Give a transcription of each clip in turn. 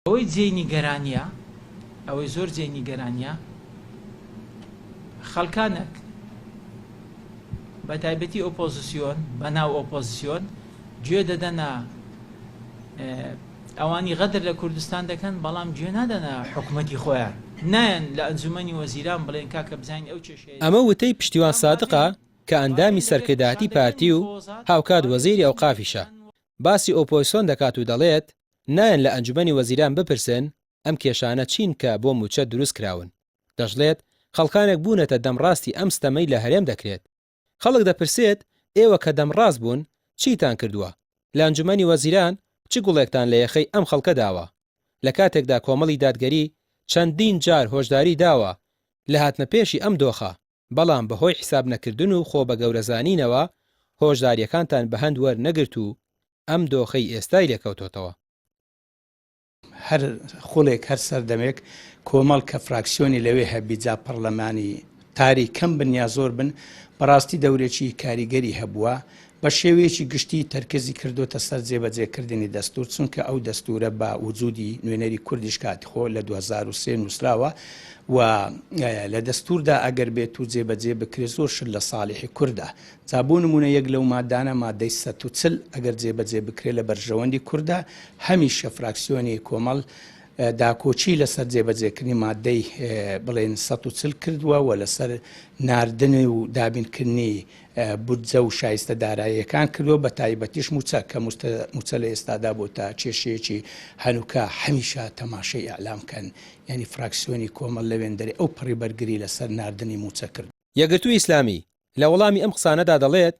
ئەوەی جێی نیگەرانیە ئەوەی زۆر جێی نیگەرانیە خەڵکانێک بە تایبەتی ئۆپۆزیسیۆن بەناو ئۆپۆزیسیۆن گوێ دەدەنا ئەوانی غەدر لە کوردستان دەکەن بەڵام گوێ نادەنا حکوومەتی خۆیان نایەن لە ئەنجومەنی وەزیران بڵێن کاکە بزانین ئەو کێشەیە. ئەمە وتەی پشتیوان سادقە کە ئەندامی سەرکردایەتی پارتی و هاوکات وەزیری ئەوقافیشە. باسی ئۆپۆزیسیۆن دەکات و دەڵێت نایەن لە ئەنجومەنی وەزیران بپرسن ئەم کێشانە چین کە بۆ موچە دروست کراون. دەژڵێت خەڵکانێک بوونەتە دەمڕاستی ئەم ستەمەی لە هەرێم دەکرێت. خەڵک دەپرسێت ئێوە کە دەمڕاست بوون چیتان کردووە؟ لە ئەنجومەنی وەزیران چ گوڵێکتان لە یەخەی ئەم خەڵکە داوە؟ لە کاتێکدا کۆمەڵی دادگەری چەندین جار هۆشداری داوە لە هاتنە پێشی ئەم دۆخە، بەڵام بەهۆی حیساب نەکردن و خۆ بە گەورەزانینەوە هۆشداریەکانتان بە هەند وەرنەگرت و ئەم دۆخەی ئێستای لێکەوتۆتەوە. هەر خۆڵێک هەر سەردەمێک کۆمەڵ کە فراکسیۆنی لەوێ هەبیجا پەرلەمانی تاری کەم بن یا زۆر بن بەڕاستی دەورێکی کاریگەری هەبووە بە شێوەیەکی گشتی تەرکیزی کردوتە سەر جێبەجێکردنی دەستور، چونکە ئەو دەستورە بە وجودی نوێنەری کوردیش کاتی خۆ لە 2003 نووسراوە و لە دەستوردا ئەگەر بێت و جێبەجێ بکرێت زۆر شت لە ساڵحی کووردە. جابوو نمونە یەک لەو مادانە مادەی 140 ئەگەر جێبەجێ بکرێت لە بەرژەوەندی کووردە هەمیشە فراکسیۆنی کۆمەڵ داکۆچی لەسەر جێبەجێکردنی مادەی بڵێن 140 کردووە و لەسەر ناردن و دابینکردنی بودجە و شایستە داراییەکان کردووە بە تایبەتیش موچە کە موچە لە ئێستادا بۆ تا کێشەیەکی هەنووکە هەمیشە تەماشای ئەعلامکەن، یعنی فراکسیۆنی کۆمەڵ لەوێن دەرێ ئەو پڕی بەرگری لەسەر ناردنی موچە کرد. یەکگرتووی ئیسلامی لە وەڵامی ئەم قسانەدا دەڵێت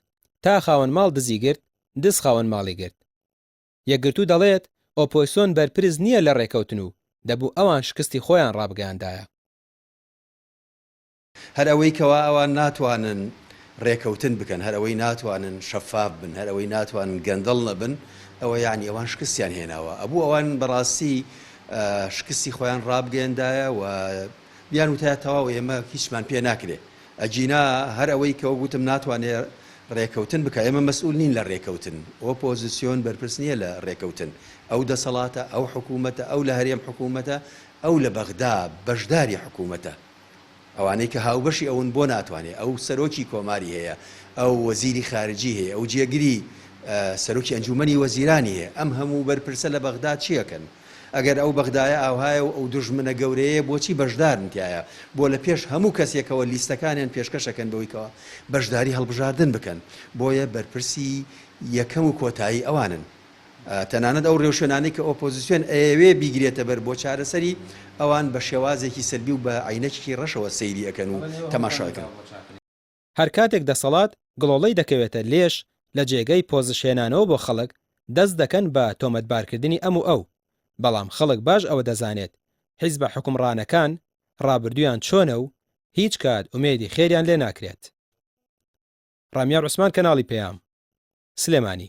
تا خاوەن ماڵ دزی گرت دز خاوەن ماڵی گرت. یەکگرتوو دەڵێت ئۆپۆزیسیۆن بەرپرس نییە لە ڕێکەوتن و دەبوو ئەوان شکستی خۆیان ڕابگەاندایە. هەر ئەوەی کەوا ئەوان ناتوانن ڕێکەوتن بکەن، هەر ئەوەی ناتوانن شەفاف بن، هەر ئەوەی ناتوانن گەندەڵ نەبن، ئەوە یعنی ئەوان شکستیان هێناوە. ئەبوو ئەوان بەڕاستی شکستی خۆیان ڕابگەاندایە و بیان وتایە تەواو ئێمە هیچمان پێ ناکرێ. ئەجینا هەر ئەوەی کەەوە گوتم ناتوانێت ڕێکەوتن بکە، ئێمە مەسئول نین لە ڕێکەوتن، ئۆپۆزیسیۆن بەرپرس نییە لە ڕێکەوتن. ئەو دەسەڵاتە، ئەو حکوومەتە، ئەو لە هەرێم حکوومەتە، ئەو لە بەغدا بەشداری حکوومەتە. ئەوانەی کە هاوبەشی ئەوون بۆ ناتوانێت، ئەو سەرۆکی کۆماری هەیە، ئەو وەزیری خارجی هەیە، ئەو جێگری سەرۆکی ئەنجومەنی وەزیرانی هەیە. ئەم هەموو بەرپرسە لە بەغدا چیەکەن؟ ئەگەر ئەو بەغدایە ئاوهایە و ئەو دژمنە گەورەیە بۆچی بەشدارن تایە؟ بۆ لە پێش هەموو کەسێکەوە لیستەکانیان پێشکەشەکەن بەوەیکەوە بەشداری هەڵبژاردن بکەن. بۆیە بەرپرسی یەکەم و کۆتایی ئەوانن. تەنانەت ئەو ڕێوشێنانەی کە ئۆپۆزیسیۆن ئەوێ بیگرێتە بەر بۆ چارەسەری ئەوان بە شێوازێکی سەربی و بە عینەکی ڕەشەوە سەیری ئەەکەن و تەماشاکەن. هەر کاتێک دەسەڵات گڵۆڵەی دەکەوێتە لێش لە جێگەی پۆزیشێنانەوە بۆ خەڵک دەست دەکەن بە تۆمەتبارکردنی ئەم و ئەو، بەڵام خەڵک باش ئەوە دەزانێت حیزبە حکومڕانەکان ڕابردویان چۆنە و هیچ کات ئومێدی خێریان لێ ناکرێت. ڕامیا عوسمان، کەناڵی پێام، سلێمانی.